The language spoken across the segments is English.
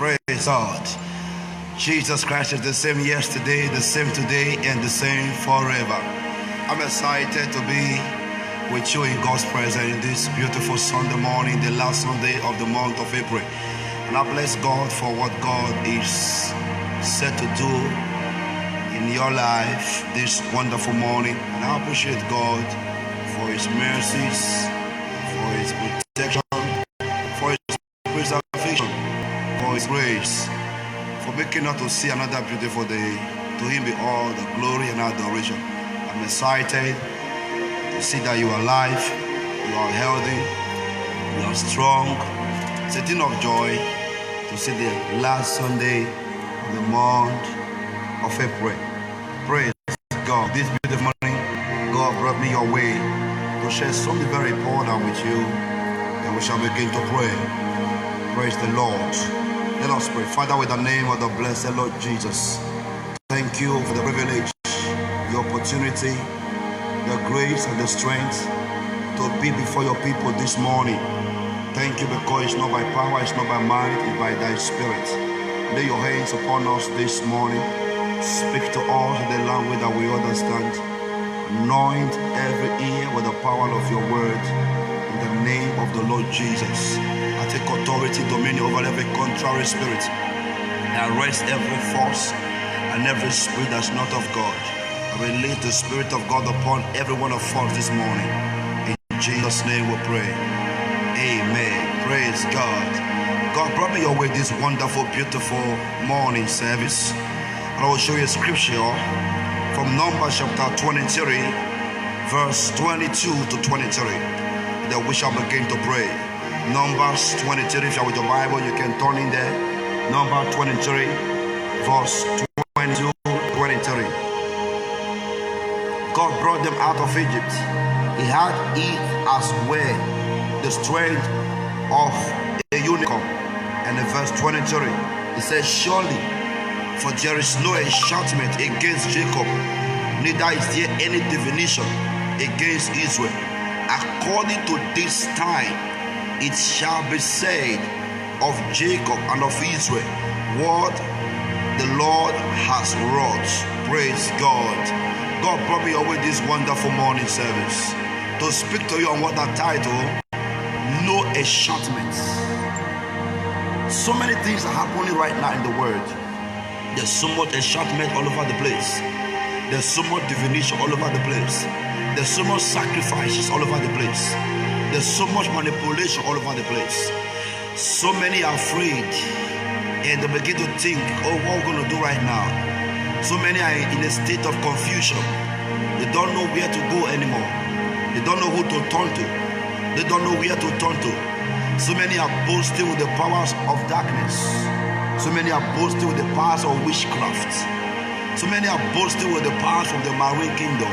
Praise God. Jesus Christ is the same yesterday, the same today, and the same forever. I'm excited to be with you in God's presence in this beautiful Sunday morning, the last Sunday of the month of April. And I bless God for what God is set to do in your life this wonderful morning. And I appreciate God for His mercies, for His protection, for His preservation, for His grace, for making us to see another beautiful day. To Him be all the glory and adoration. I'm excited to see that you are alive, you are healthy, you are strong. It's a thing of joy to see the last Sunday of the month of April. Praise God. This beautiful morning, God brought me your way to share something very important with you, and we shall begin to pray. Praise the Lord. Let us pray. Father, with the name of the blessed Lord Jesus, thank you for the privilege, the opportunity, the grace and the strength to be before your people this morning. Thank you because it's not by power, it's not by might, it's by thy spirit. Lay your hands upon us this morning. Speak to us in the language that we understand. Anoint every ear with the power of your word. In the name of the Lord Jesus, I take authority, dominion over every contrary spirit. I arrest every force and every spirit that's not of God. I release the Spirit of God upon every one of us this morning. In Jesus' name we pray. Amen. Praise God. God brought me your way this wonderful, beautiful morning service. And I will show you a scripture from Numbers chapter 23, verse 22 to 23. Then we shall begin to pray. Numbers 23, if you're with your Bible, you can turn in there. Number 23, verse 22 to 23. God brought them out of Egypt. He had it as well the strength of a unicorn. And in verse 23, it says, surely, for there is no enchantment against Jacob, neither is there any divination against Israel. According to this time, it shall be said of Jacob and of Israel, what the Lord has wrought. Praise God. God brought me over this wonderful morning service to speak to you on what that title, no enchantments. So many things are happening right now in the world. There's so much enchantment all over the place. There's so much divination all over the place. There's so much sacrifices all over the place. There's so much manipulation all over the place. So many are afraid and they begin to think, oh, what we're going to do right now. So many are in a state of confusion. They don't know where to go anymore. They don't know who to turn to. They don't know where to turn to. So many are boasting with the powers of darkness. So many are boasting with the powers of witchcraft. So many are boasting with the powers from the marine kingdom.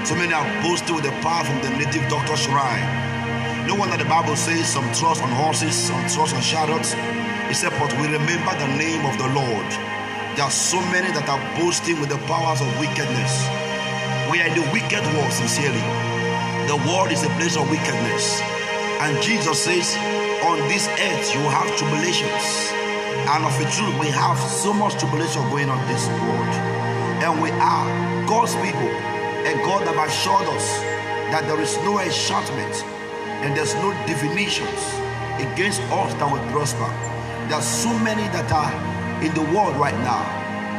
So many are boasting with the power from the native doctor shrine. No wonder the Bible says some trust on horses, some trust on chariots. It said, but we remember the name of the Lord. There are so many that are boasting with the powers of wickedness. We are in the wicked world, sincerely. The world is a place of wickedness. And Jesus says, on this earth you will have tribulations. And of the truth, we have so much tribulation going on in this world. And we are God's people. And God have assured us that there is no enchantment and there's no divinations against us that will prosper. There are so many that are in the world right now.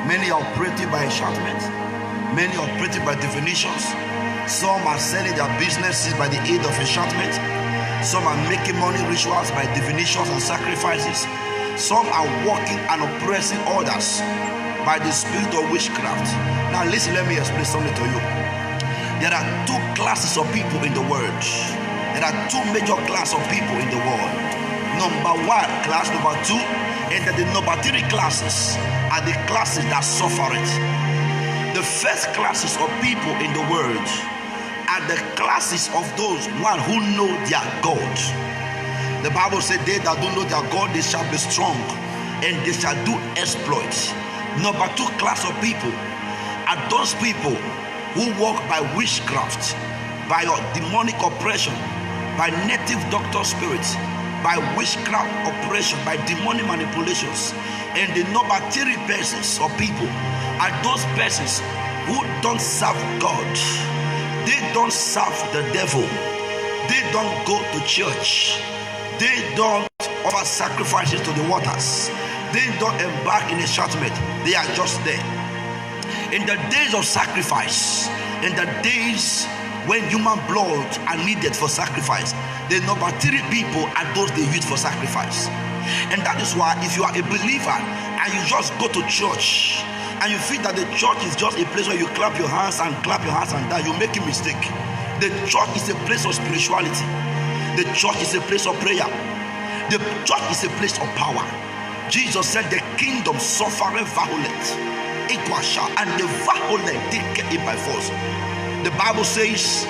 Many are operating by enchantment. Many are operating by divinations. Some are selling their businesses by the aid of enchantment. Some are making money rituals by divinations and sacrifices. Some are working and oppressing others by the spirit of witchcraft. Now listen, let me explain something to you. There are two classes of people in the world. There are two major classes of people in the world. Number one, class number two, and then the number three classes are the classes that suffer it. The first classes of people in the world are the classes of those one who know their God. The Bible said they that do know their God, they shall be strong and they shall do exploits. Number two class of people are those people who walk by witchcraft, by demonic oppression, by native doctor spirits, by witchcraft operation, by demonic manipulations. And the number 3 persons or people are those persons who don't serve God. They don't serve the devil. They don't go to church. They don't offer sacrifices to the waters. They don't embark in a enchantment. They are just there. In the days of sacrifice, in the days when human blood are needed for sacrifice, the number 3 people are those they use for sacrifice. And that is why if you are a believer and you just go to church and you feel that the church is just a place where you clap your hands and die, you make a mistake. The church is a place of spirituality. The church is a place of prayer. The church is a place of power. Jesus said the kingdom suffereth violence, and the violent take it by force. The Bible says,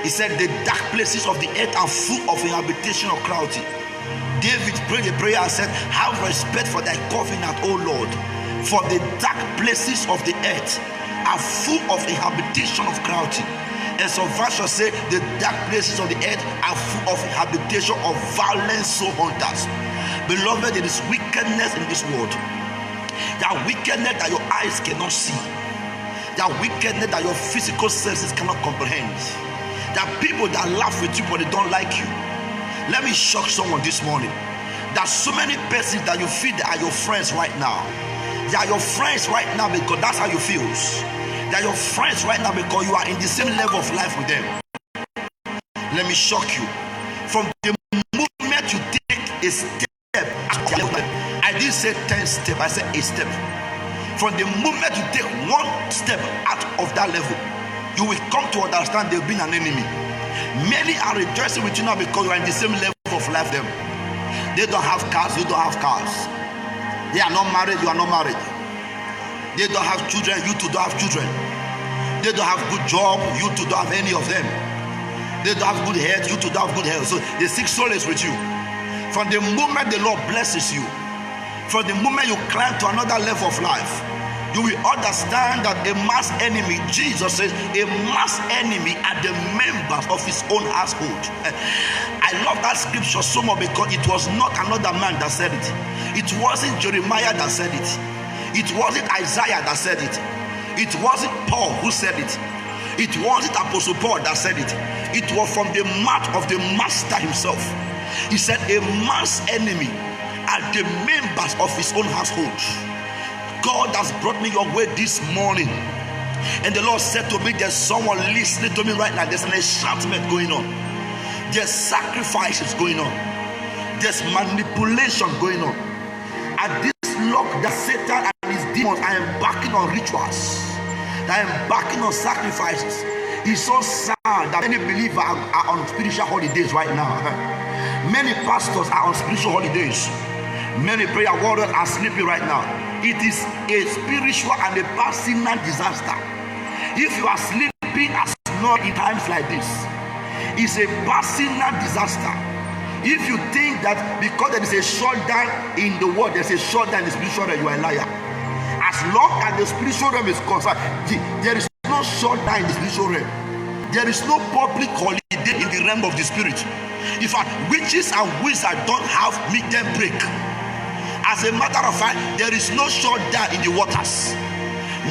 he said, the dark places of the earth are full of inhabitation of cruelty. David prayed a prayer and said, have respect for thy covenant, O Lord, for the dark places of the earth are full of inhabitation of cruelty. And some versions say the dark places of the earth are full of inhabitation of violent soul hunters. Beloved, there is wickedness in this world. There are wickedness that your eyes cannot see. There are wickedness that your physical senses cannot comprehend. There are people that laugh with you but they don't like you. Let me shock someone this morning. There are so many persons that you feel that are your friends right now. They are your friends right now because that's how you feel. They are your friends right now because you are in the same level of life with them. Let me shock you. From the moment you take a step, I didn't say 10 steps, I said a step. From the moment you take one step out of that level, you will come to understand they've been an enemy. Many are rejoicing with you now because you are in the same level of life with them. They don't have cars, you don't have cars. They are not married, you are not married. They don't have children, you two don't have children. They don't have good job, you two don't have any of them. They don't have good health, you two don't have good health. So they seek solace with you. From the moment the Lord blesses you, from the moment you climb to another level of life, you will understand that a mass enemy, Jesus says, a mass enemy are the members of his own household. I love that scripture so much because it was not another man that said it. It wasn't Jeremiah that said it. It wasn't Isaiah that said it. It wasn't Paul who said it. It wasn't Apostle Paul that said it. It was from the mouth of the master himself. He said a mass enemy are the members of his own household. God has brought me your way this morning, and the Lord said to me, there's someone listening to me right now. There's an enchantment going on. There's sacrifices going on. There's manipulation going on. At this lock that Satan and his demons are embarking on rituals, they are embarking on sacrifices. It's so sad that many believers are on spiritual holidays right now. Many pastors are on spiritual holidays. Many prayer warriors are sleeping right now. It is a spiritual and a personal disaster. If you are sleeping as not in times like this, it's a personal disaster. If you think that because there is a shutdown in the world, there's a shutdown in the spiritual realm, you are a liar. As long as the spiritual realm is concerned, there is no shutdown in the spiritual realm. There is no public holiday in the realm of the spirit. In fact, witches and wizards don't have midday break. As a matter of fact, there is no shutdown in the waters.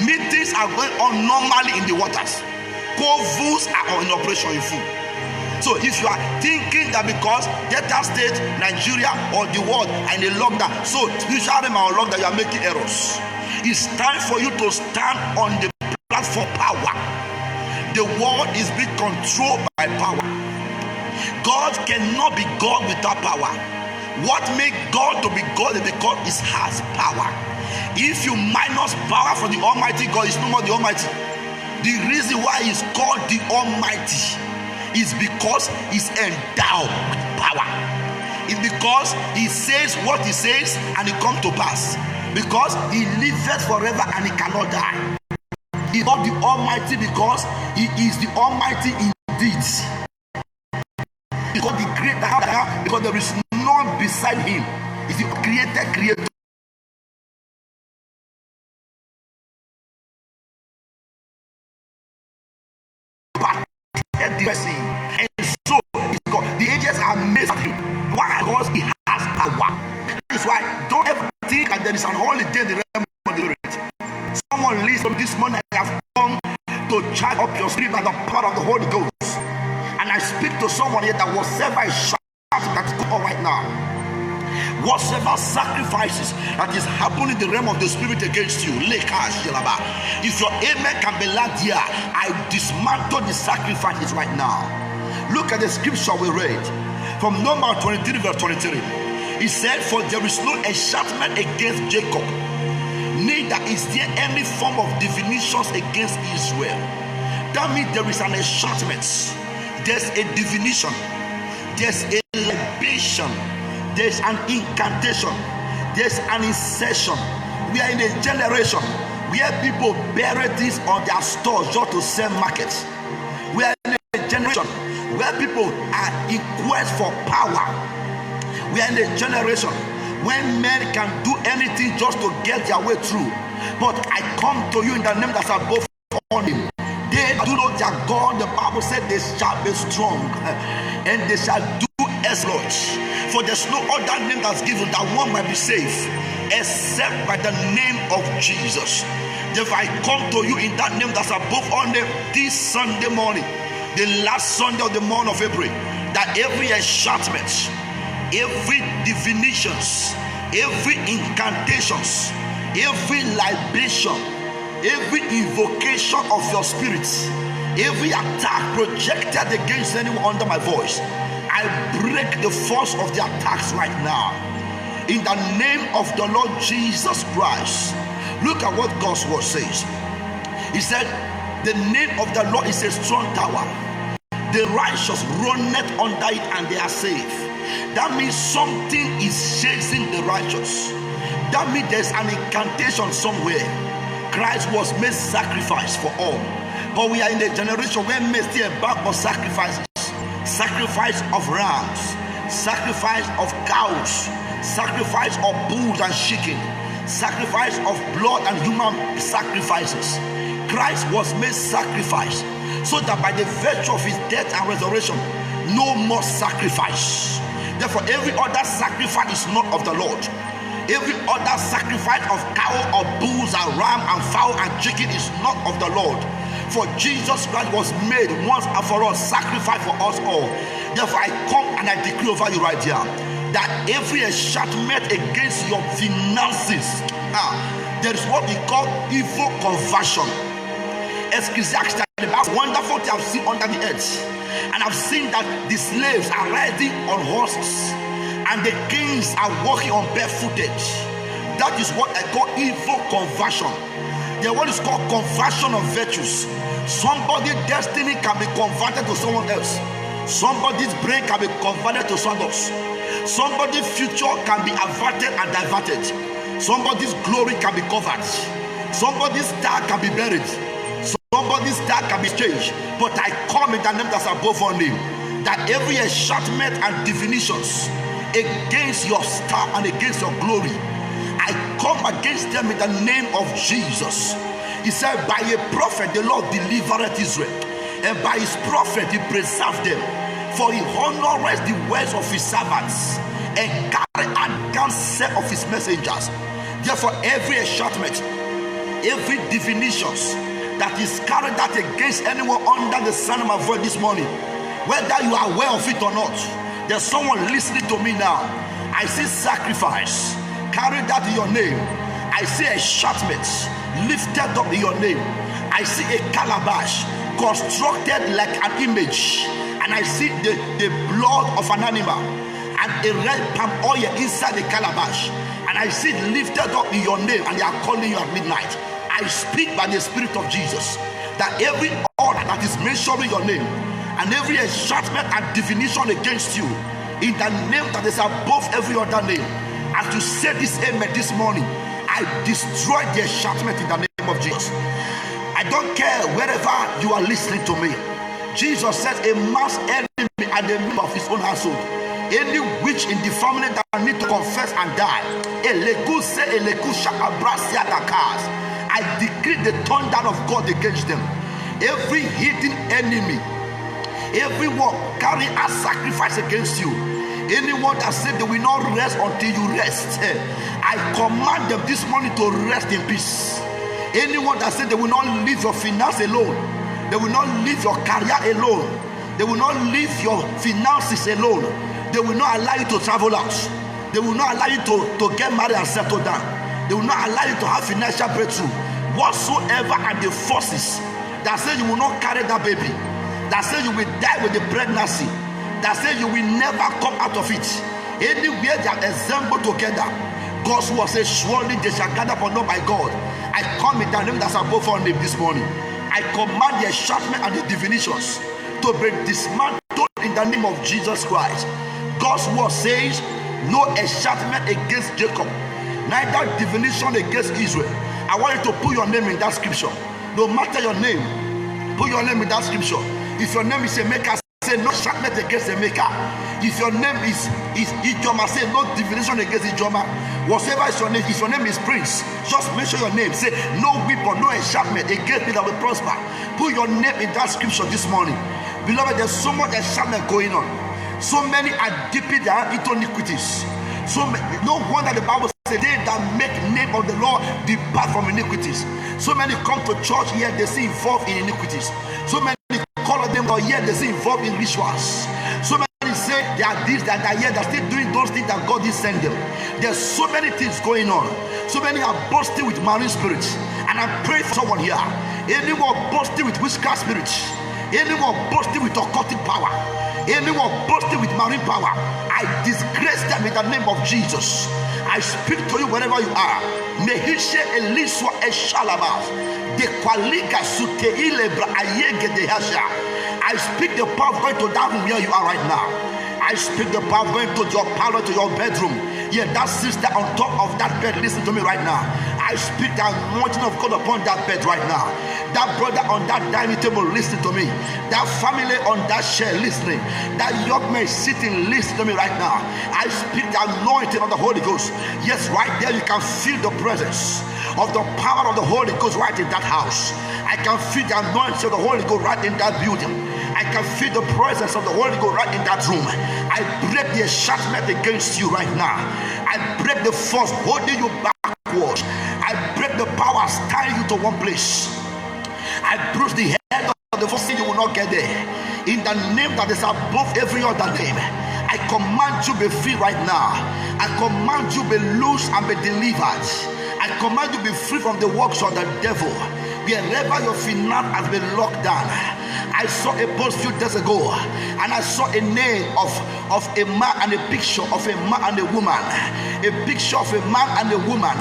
Meetings are going on normally in the waters. Covens are in operation in full. So if you are thinking that because Delta State, Nigeria, or the world are in a lockdown, so spiritual realm are on lockdown, you are making errors. It's time for you to stand on the platform power. The world is being controlled by power. God cannot be God without power. What makes God to be God is because He has power. If you minus power from the Almighty God, it's no more the Almighty. The reason why He's called the Almighty is because He's endowed with power. It's because He says what He says and it comes to pass. Because He liveth forever and He cannot die. He's not the Almighty because He is the Almighty indeed. Because the greater, because there is none beside Him. He's the creator. And so the angels are amazed at Him. Why? Because is why don't ever think that there is an holiday in the realm of the Spirit. Someone listen this morning. I have come to charge up your spirit by the power of the Holy Ghost. And I speak to someone here that whatever is shouting that's going on right now, whatever sacrifices that is happening in the realm of the Spirit against you, if your amen can be loud here, I dismantle the sacrifices right now. Look at the scripture we read from Numbers 23 verse 23. He said, for there is no enchantment against Jacob, neither is there any form of divinations against Israel. That means there is an enchantment, there's a divination, there's a libation, there's an incantation, there's an insertion. We are in a generation where people bury this on their stores just to sell markets. We are in a generation where people are in quest for power. We are in a generation when men can do anything just to get their way through. But I come to you in the name that's above all name. They do not their God. The Bible said they shall be strong and they shall do exploits. For there's no other name that's given that one might be saved except by the name of Jesus. Therefore I come to you in that name that's above all name this Sunday morning, the last Sunday of the month of April, that every enchantment, every divinations, every incantations, every libation, every invocation of your spirits, every attack projected against anyone under my voice, I break the force of the attacks right now in the name of the Lord Jesus Christ. Look at what God's word says. He said, the name of the Lord is a strong tower, the righteous runneth under it and they are safe. That means something is chasing the righteous. That means there's an incantation somewhere. Christ was made sacrifice for all, but we are in a generation where men still back on sacrifices. Sacrifice of rams, sacrifice of cows, sacrifice of bulls and chicken, sacrifice of blood and human sacrifices. Christ was made sacrifice so that by the virtue of his death and resurrection, no more sacrifice. Therefore every other sacrifice is not of the Lord. Every other sacrifice of cow or bulls and ram and fowl and chicken is not of the Lord. For Jesus Christ was made once and for all sacrifice for us all. Therefore I come and I decree over you right here that every enchantment against your finances, there is what we call evil conversion. Ecclesiastes, that's wonderful to have seen under the earth. And I've seen that the slaves are riding on horses and the kings are walking on barefooted. That is what I call evil conversion. The what is called conversion of virtues. Somebody's destiny can be converted to someone else. Somebody's brain can be converted to someone else. Somebody's future can be averted and diverted. Somebody's glory can be covered. Somebody's star can be buried. Somebody's star can be changed. But I come in the name that's above all name, that every enchantment and divinations against your star and against your glory, I come against them in the name of Jesus. He said, by a prophet the Lord delivered Israel, and by his prophet he preserved them. For he honoreth the words of his servants and carried out counsel of his messengers. Therefore every enchantment, every divinations that is carried out against anyone under the sound of my voice this morning, whether you are aware of it or not, there's someone listening to me now. I see sacrifice carried out in your name. I see enchantment lifted up in your name. I see a calabash constructed like an image, and I see the blood of an animal and a red palm oil inside the calabash, and I see it lifted up in your name, and they are calling you at midnight. I speak by the Spirit of Jesus that every order that is mentioning your name and every enchantment and divination against you, in the name that is above every other name, as you say this amen this morning, I destroy the enchantment in the name of Jesus. I don't care wherever you are listening to me. Jesus says a man's enemy and a member of his own household, any witch in the family that need to confess and die, I decree the thunder of God against them. Every hidden enemy, everyone carrying a sacrifice against you, Anyone that said they will not rest until you rest, I command them this morning to rest in peace. Anyone that said they will not leave your finance alone, they will not leave your career alone, they will not leave your finances alone, they will not allow you to travel out, they will not allow you to get married and settle down, they will not allow you to have financial breakthrough. Whatsoever are the forces that say you will not carry that baby, that say you will die with the pregnancy, that say you will never come out of it, anywhere they are assembled together, God's word says, surely they shall gather for not by God. I come in the name that's above all name this morning. I command the enchantment and the divinations to be dismantled in the name of Jesus Christ. God's word says, no enchantment against Jacob, neither divination against Israel. I want you to put your name in that scripture. No matter your name, put your name in that scripture. If your name is a maker, say no enchantment against a maker. If your name is Ijoma, say no divination against Ijoma. Whatever is your name, if your name is Prince, just mention your name. Say no weapon, no enchantment against me that will prosper. Put your name in that scripture this morning. Beloved, there's so much enchantment going on. So many are dipping their hand into iniquities. So no wonder the Bible says they that make name of the Lord depart from iniquities. So many come to church here, they see involved in iniquities. So many call them or here, they see involved in rituals. So many say they are this, that are here, they're still doing those things that God did send them. There's so many things going on. So many are boasting with marine spirits. And I pray for someone here. Anyone boasting with witchcraft spirits, anyone boasting with occultic power, anyone boasting with marine power, I disgrace them in the name of Jesus. I speak to you wherever you are. Mehishe Eliswa Eshalaba. De Kwalika Suteile Bra Ayege de Hasha. I speak the power of going to that room where you are right now. I speak the power of going to your parlor, to your bedroom. Yeah, that sister on top of that bed, listen to me right now. I speak the anointing of God upon that bed right now. That brother on that dining table, listen to me. That family on that chair, listening. That young man sitting, listen to me right now. I speak the anointing of the Holy Ghost. Yes, right there you can feel the presence of the power of the Holy Ghost right in that house. I can feel the anointing of the Holy Ghost right in that building. I can feel the presence of the Holy Ghost right in that room. I break the enchantment against you right now. I break the force holding you backwards. I break the powers tying you to one place. I bruise the head of the force, you will not get there. In the name that is above every other name, I command you be free right now. I command you be loose and be delivered. I command you be free from the works of the devil. Wherever your finance has been locked down, I saw a post few days ago, and I saw a name of a man and a picture of a man and a woman. A picture of a man and a woman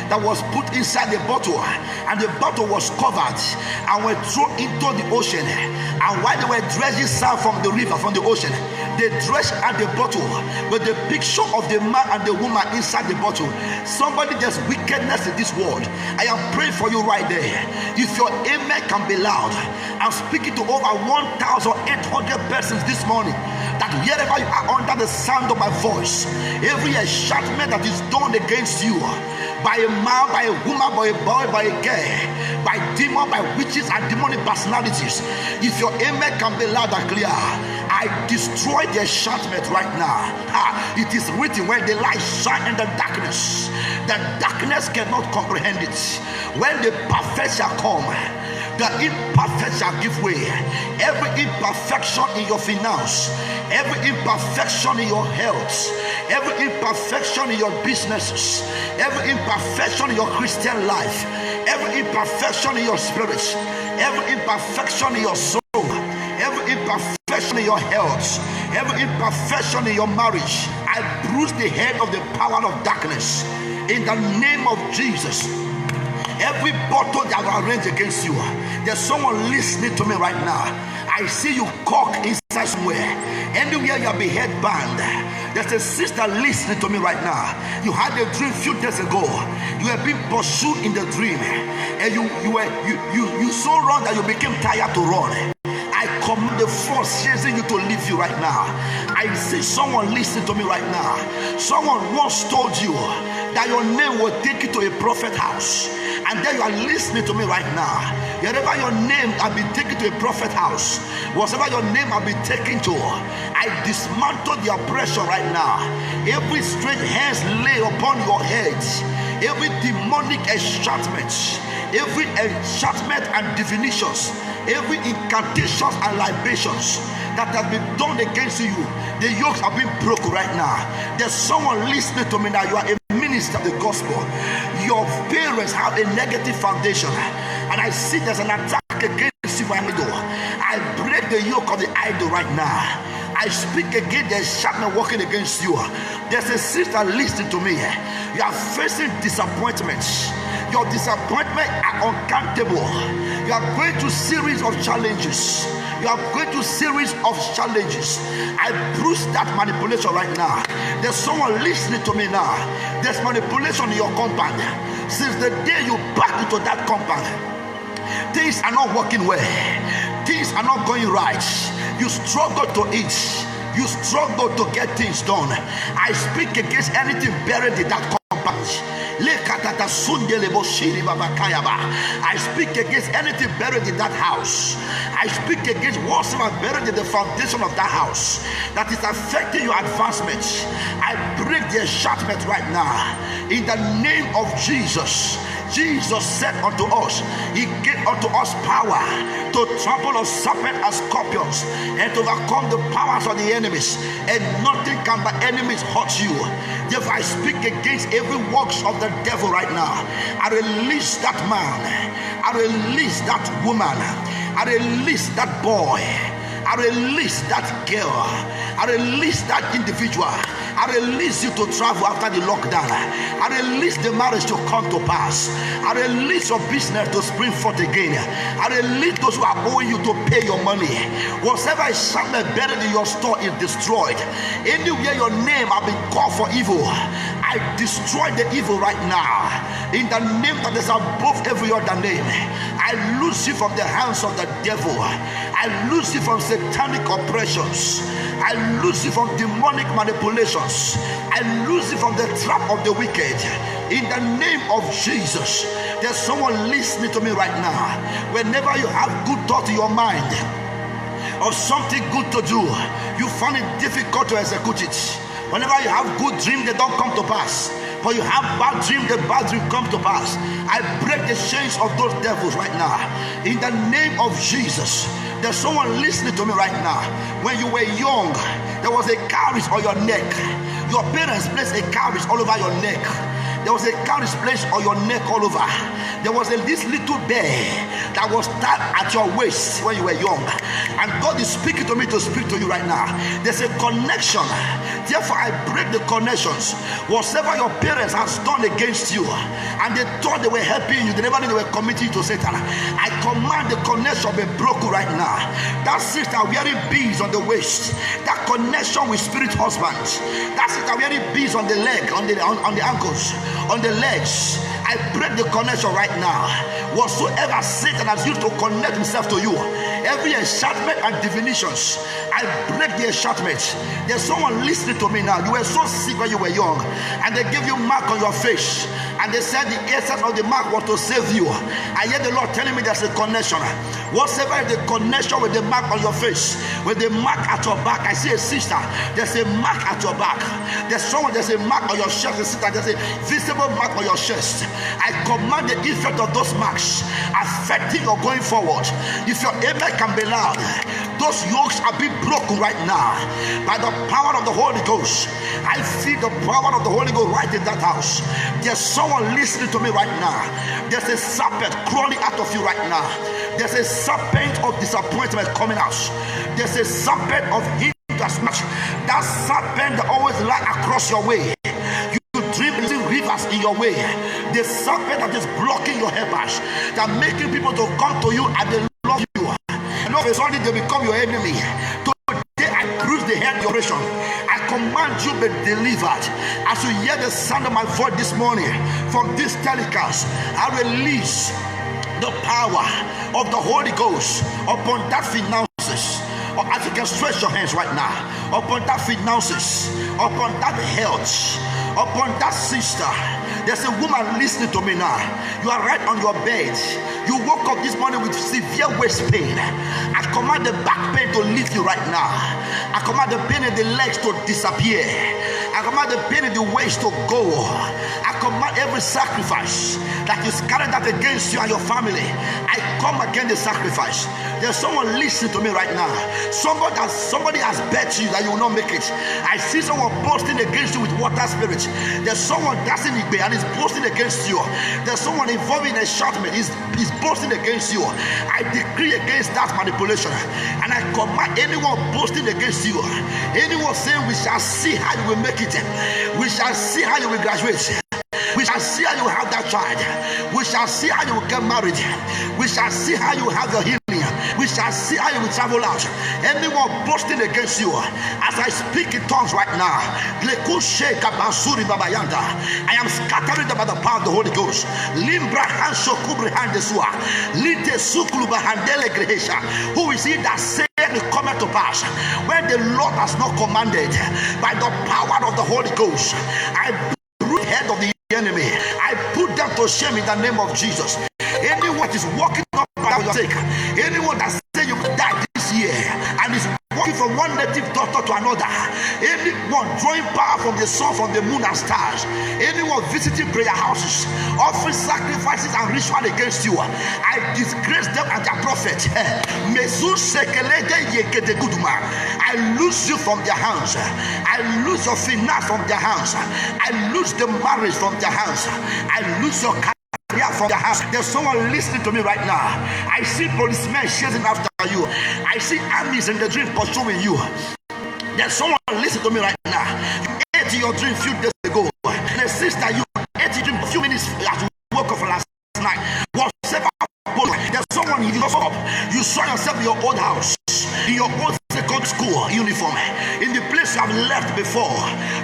that was put inside the bottle, and the bottle was covered and were thrown into the ocean. And while they were dredging sand from the river, from the ocean, they dredged at the bottle with the picture of the man and the woman inside the bottle. Somebody, there's wickedness in this world. I am praying for you right there. If your amen can be loud, I'm speaking to over 1,800 persons this morning, that wherever you are under the sound of my voice, every enchantment that is done against you by a man, by a woman, by a boy, by a girl, by demon, by witches and demonic personalities, if your amen can be loud and clear, I destroy the enchantment right now. It is written, when the light shine in the darkness cannot comprehend it. When the perfect shall come, the imperfect shall give way. Every imperfection in your finance, every imperfection in your health, every imperfection in your businesses, every imperfection in your Christian life, every imperfection in your spirit, every imperfection in your soul, every imperfection in your health, every imperfection in your marriage, I bruise the head of the power of darkness in the name of Jesus. Every bottle that will arrange against you, there's someone listening to me right now. I see you cock inside somewhere. Anywhere you'll be headband. There's a sister listening to me right now. You had a dream a few days ago. You have been pursued in the dream, and you so run that you became tired to run. I command the force chasing you to leave you right now. I see someone listening to me right now. Someone once told you that your name will take you to a prophet house, and then you are listening to me right now. Wherever your name has been taken to a prophet house, whatever your name has been taken to, I dismantle the oppression right now. Every strange hands lay upon your head, every demonic enchantment, every enchantment and divinations, every incantations and libations that have been done against you, the yokes have been broken right now. There's someone listening to me now. You are a minister of the gospel. Your parents have a negative foundation, and I see there's an attack against you by idol. I break the yoke of the idol right now. I speak again, there's enchantment working against you. There's a sister listening to me. You are facing disappointments. Your disappointment are uncountable. You are going through series of challenges. You are going through series of challenges. I bruise that manipulation right now. There's someone listening to me now. There's manipulation in your compound. Since the day you back into that compound, things are not working well. Things are not going right. You struggle to eat. You struggle to get things done. I speak against anything buried in that compound. I speak against anything buried in that house. I speak against whatsoever buried in the foundation of that house that is affecting your advancement. I break the enchantment right now in the name of Jesus. Jesus said unto us, he gave unto us power to trample on serpents and scorpions and to overcome the powers of the enemies, and nothing can by enemies hurt you. Therefore I speak against every works of the devil right now. I release that man, I release that woman, I release that boy, I release that girl, I release that individual. I release you to travel after the lockdown. I release the marriage to come to pass. I release your business to spring forth again. I release those who are owing you to pay your money. Whatever is somewhere buried in your store is destroyed. Anywhere your name has been called for evil, I destroy the evil right now. In the name that is above every other name, I loose you from the hands of the devil. I loose you from satanic oppressions. I loose you from demonic manipulations. I loose you from the trap of the wicked. In the name of Jesus. There's someone listening to me right now. Whenever you have good thought in your mind or something good to do, you find it difficult to execute it. Whenever you have good dreams, they don't come to pass. But you have bad dreams, the bad dream come to pass. I break the chains of those devils right now. In the name of Jesus. There's someone listening to me right now. When you were young, there was a cowries on your neck. Your parents placed a cowries all over your neck. There was a cowries placed on your neck all over. There was this little bear that was tied at your waist when you were young. And God is speaking to me to speak to you right now. There's a connection. Therefore, I break the connections. Whatever your parents have done against you, and they thought they were helping you, they never knew they were committing to Satan. I command the connection be broken right now. That sister wearing beads on the waist, that connection with spirit husbands, that sister wearing beads on the leg, on the ankles, on the legs, I break the connection right now. Whatsoever Satan has used to connect himself to you, every enchantment and divinations, I break the enchantment. There's someone listening to me now. You were so sick when you were young, and they gave you mark on your face, and they said the essence of the mark was to save you. I hear the Lord telling me there's a connection. Whatever is the connection with the mark on your face, with the mark at your back, I see a sister, there's a mark at your back. There's someone, there's a mark on your chest, a sister, there's a visible mark on your chest. I command the effect of those marks affecting your going forward. If your amen can be loud, those yokes are being broken right now by the power of the Holy Ghost. I feel the power of the Holy Ghost right in that house. There's someone listening to me right now. There's a serpent crawling out of you right now. There's a serpent of disappointment coming out. There's a serpent of hindrance. That serpent that always lie across your way. You dream rivers in your way. The serpent that is blocking your helpers, that making people to come to you and they love you, and all of a sudden they become your enemy. Today I bruise the head operation. I command you be delivered. As you hear the sound of my voice this morning from this telecast, I release the power of the Holy Ghost upon that finances, or as you can stretch your hands right now, upon that finances, upon that health, upon that sister. There's a woman listening to me now. You are right on your bed. You woke up this morning with severe waist pain. I command the back pain to leave you right now. I command the pain in the legs to disappear. I command the pain in the waist to go. I command every sacrifice that is carried out against you and your family. I come against the sacrifice. There's someone listening to me right now. Somebody has bet you that you will not make it. I see someone boasting against you with water spirit. There's someone dancing Igbe and is boasting against you. There's someone involved in a enchantment. He's boasting against you. I decree against that manipulation, and I command anyone boasting against you, anyone saying we shall see how you will make it, we shall see how you will graduate, we shall see how you will have that child, we shall see how you will get married, we shall see how you will have your healing, we shall see how you will travel out. Anyone boasting against you, as I speak in tongues right now, I am scattering them by the power of the Holy Ghost. Who is he that said it cometh to pass when the Lord has not commanded? By the power of the Holy Ghost, I root head of the enemy. I put them to shame in the name of Jesus. Anyone that is walking up by your sake, anyone that says you will die this year and is walking from one native doctor to another, anyone drawing power from the sun, from the moon and stars, anyone visiting prayer houses, offering sacrifices and ritual against you, I disgrace them and their prophet. I lose you from their hands. I lose your finance from their hands. I lose the marriage from their hands. I lose your from the house. There's someone listening to me right now. I see policemen chasing after you. I see armies in the dream pursuing you. There's someone listening to me right now. You ate your dream a few days ago. And a sister, you ate your dream a few minutes as you woke up last night. There's someone you lost up. You saw yourself in your old house, in your old second school uniform, in the place you have left before.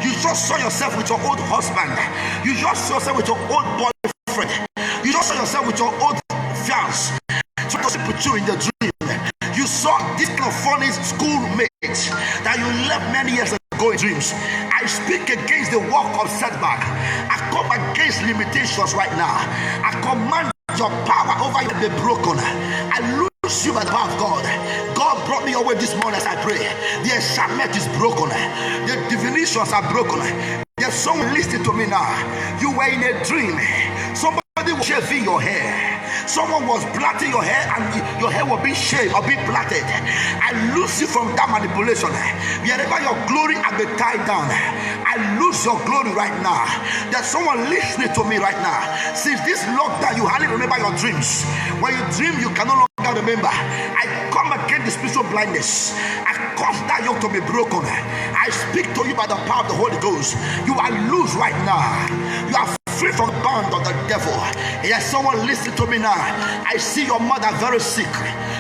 You just saw yourself with your old husband. You just saw yourself with your old boyfriend. You just saw yourself with your old fiance. So to put you in the dream. You saw this kind of funny schoolmate that you left many years ago in dreams. I speak against the work of setback. I come against limitations right now. I command your power over you to be broken. I lose you by the power of God. God brought me your way this morning as I pray. The enchantment is broken. The divinations are broken. There's someone listening to me now. You were in a dream. Somebody was shaving your hair. Someone was plaiting your hair and your hair will be shaved or be plaited. I lose you from that manipulation. Wherever your glory has been tied down, I lose your glory right now. There's someone listening to me right now. Since this lockdown, you hardly remember your dreams. When you dream, you can no longer remember. I come against the spiritual blindness. I cause that yoke to be broken. I speak to you by the power of the Holy Ghost. You are loose right now. You are free from the bond of the devil. Yes, someone listen to me now. I see your mother very sick.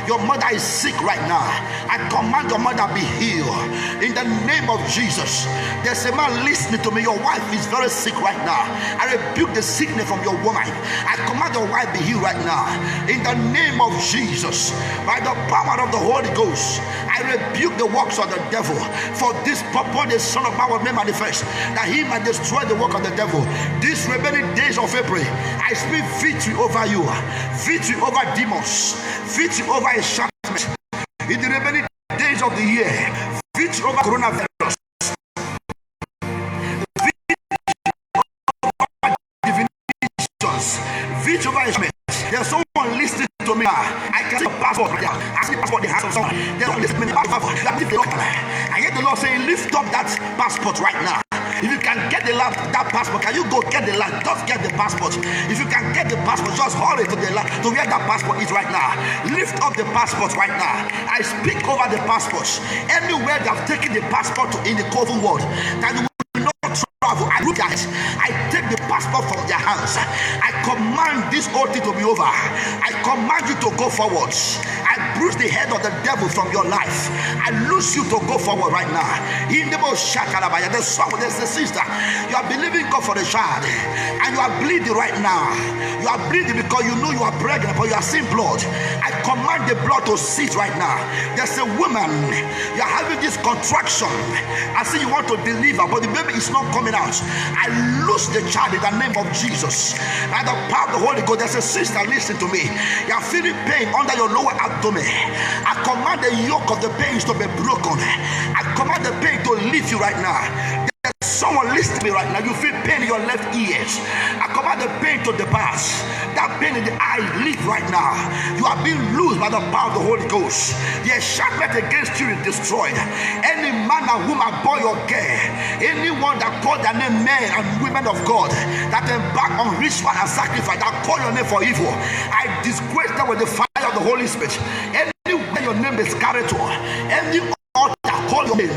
Your mother is sick right now. I command your mother be healed in the name of Jesus. There's a man listening to me. Your wife is very sick right now. I rebuke the sickness from your woman. I command your wife be healed right now in the name of Jesus. By the power of the Holy Ghost, I rebuke the works of the devil. For this purpose the Son of Man will manifest, that he might destroy the work of the devil. This remaining days of April, I speak victory over you, victory over demons, victory over enchantment. In the remaining days of the year, victory over coronavirus, victory over divinations, victory over enchantment. There's someone listening to me. I can see a passport right now. I see a passport in the hands of someone. There's no listening to I hear the Lord saying, lift up that passport right now. If you can get that passport, can you go get the land? Just get the passport. If you can get the passport, just hurry to the land, to where that passport is right now. Lift up the passport right now. I speak over the passports. Anywhere they have taken the passport in the coven world, that you will not travel. I bruise their hands. I take the passport from their hands. I command this whole thing to be over. I command you to go forward. I bruise the head of the devil from your life. I loose you to go forward right now. In the most shakalabaya, there's a sister. You are believing God for the child, and you are bleeding right now. You are bleeding because you know you are pregnant, but you are seeing blood. I command the blood to cease right now. There's a woman, you are having this contraction. I see you want to deliver, but the baby is not coming out. I loose the child in the name of Jesus. By the power of the Holy Ghost, there's a sister, listen to me. You are feeling pain under your lower abdomen. I command the yoke of the pains to be broken. I command the pain to leave you right now. There's someone listening to me right now. You feel pain in your left ears. I command the pain to depart. That pain in the eye, leave right now. You are being loosed by the power of the Holy Ghost. The enchantment against you is destroyed. Any man and woman boy or girl, anyone that call their name men and women of God, that embark on ritual and sacrifice, that call your name for evil, I disgrace them with the fire of the Holy Spirit. Anywhere your name is carried to, any altar call your name,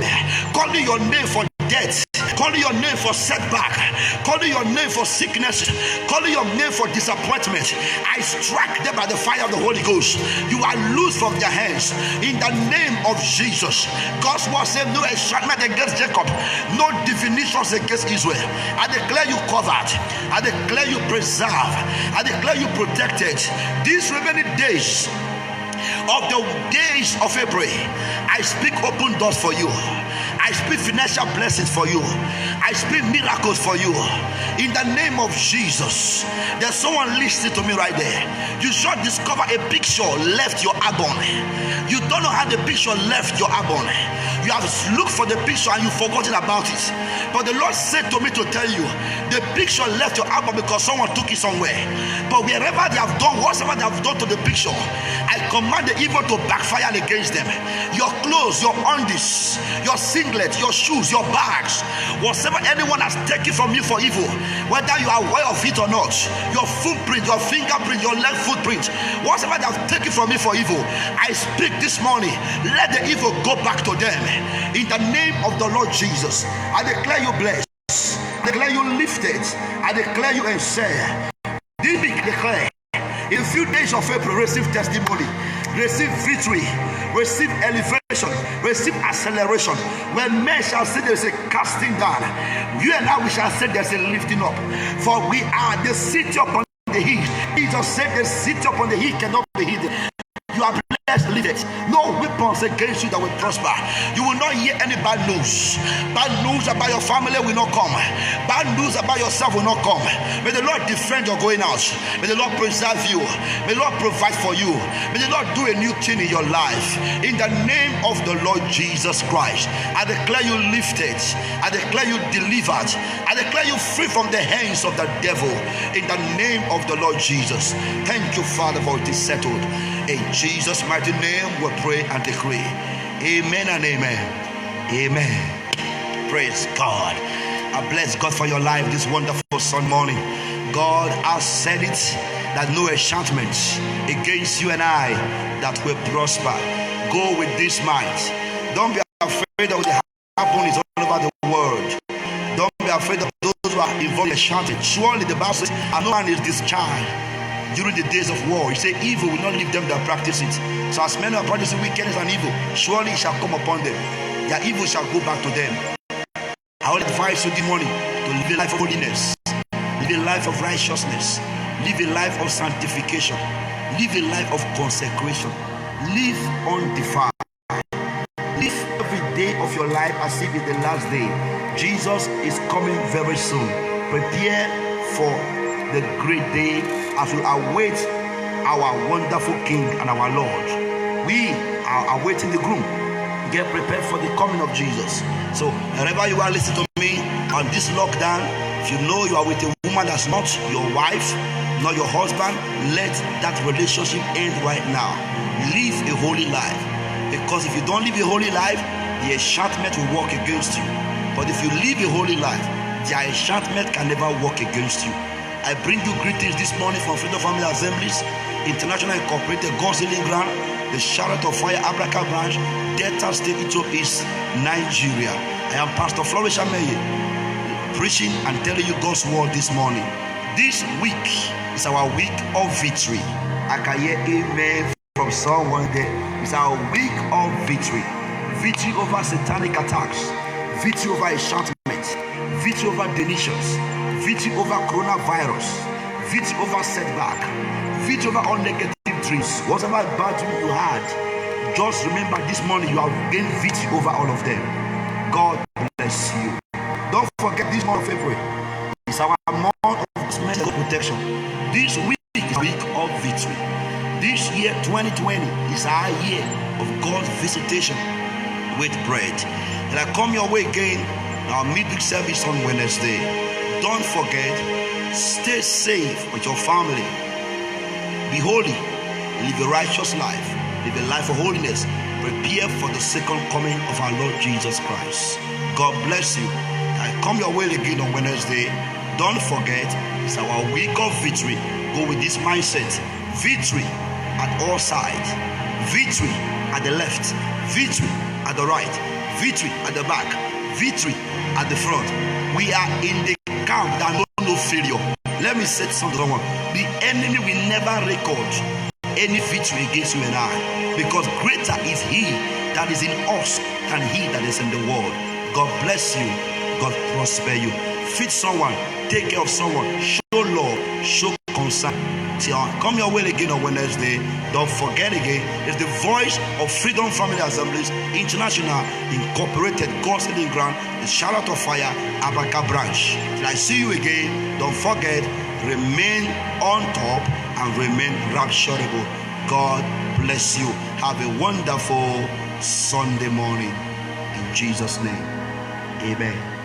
calling your name for death, calling your name for setback, calling your name for sickness, calling your name for disappointment, I strike them by the fire of the Holy Ghost. You are loose from their hands in the name of Jesus. God's word says no enchantment against Jacob, no divinations against Israel. I declare you covered, I declare you preserved, I declare you protected. These remaining days of the days of April, I speak open doors for you. I speak financial blessings for you. I speak miracles for you. In the name of Jesus. There's someone listening to me right there. You should discover a picture left your album. You don't know how the picture left your album. You have looked for the picture and you've forgotten about it. But the Lord said to me to tell you, the picture left your album because someone took it somewhere. But wherever they have done, whatever they have done to the picture, I command the evil to backfire against them. Your clothes, your undies, your singlet, your shoes, your bags, whatever anyone has taken from you for evil, whether you are aware of it or not, your footprint, your fingerprint, your leg footprint, whatever they have taken from you for evil, I speak this morning, let the evil go back to them. In the name of the Lord Jesus, I declare you blessed, I declare you lifted, I declare you enshare. This week declare, in a few days of April, receive testimony, receive victory, receive elevation, receive acceleration. When men shall say there's a casting down, you and I we shall say there's a lifting up. For we are the city upon the hill. Jesus said the city upon the hill cannot be hidden. You are blessed, live it. No weapons against you that will prosper. You will not hear any bad news. Bad news about your family will not come. Bad news about yourself will not come. May the Lord defend your going out. May the Lord preserve you. May the Lord provide for you. May the Lord do a new thing in your life. In the name of the Lord Jesus Christ, I declare you lifted. I declare you delivered. I declare you free from the hands of the devil. In the name of the Lord Jesus. Thank you, Father, for it is settled. In Jesus' mighty name we pray and decree. Amen and amen. Amen. Praise God. I bless God for your life this wonderful Sunday morning. God has said it, that no enchantment against you and I that will prosper. Go with this might. Don't be afraid of the happenings all over the world. Don't be afraid of those who are involved in enchantment. Surely the Bible says, and no man is discharged during the days of war. He said, evil will not leave them that practice it. So as men are practicing wickedness and evil, surely it shall come upon them. Their evil shall go back to them. I will advise you this morning to live a life of holiness, live a life of righteousness, live a life of sanctification, live a life of consecration, live undefiled. Live every day of your life as if it's the last day. Jesus is coming very soon. Prepare for the great day as we await our wonderful King and our Lord. We are awaiting the groom. Get prepared for the coming of Jesus. So wherever you are listening to me on this lockdown, if you know you are with a woman that's not your wife, not your husband, let that relationship end right now. Live a holy life, because if you don't live a holy life, the enchantment will work against you. But if you live a holy life, the enchantment can never work against you. I bring you greetings this morning from Freedom Family Assemblies, International Incorporated, God's Healing Ground, the Chariot of Fire, Abraka branch, Delta State, Ethiopia, Nigeria. I am Pastor Flourish Ameye, preaching and telling you God's word this morning. This week is our week of victory. I can hear amen from someone there. It's our week of victory. Victory over satanic attacks, victory over enchantment, victory over deletions, victory over coronavirus, victory over setback, victory over all negative dreams. Whatever battle you had, just remember this morning you have gained victory over all of them. God bless you. Don't forget this month of February is our month of medical protection. This week is a week of victory. This year 2020 is our year of God's visitation with bread. And I come your way again, our midweek service on Wednesday. Don't forget, stay safe with your family. Be holy, live a righteous life, live a life of holiness. Prepare for the second coming of our Lord Jesus Christ. God bless you. I come your way again on Wednesday. Don't forget, it's our week of victory. Go with this mindset. Victory at all sides. Victory at the left. Victory at the right, victory at the back, victory at the front. We are in the camp that no failure. Let me say something to someone. The enemy will never record any victory against you and I, because greater is he that is in us than he that is in the world. God bless you. God prosper you. Feed someone, take care of someone, show love, show concern. Come your way again on Wednesday. Don't forget again, it's the voice of Freedom Family Assemblies International Incorporated, God's Hidden Ground, the Charlotte of Fire, Abaka branch. Till I see you again, don't forget, remain on top and remain rapturable. God bless you. Have a wonderful Sunday morning. In Jesus' name, amen.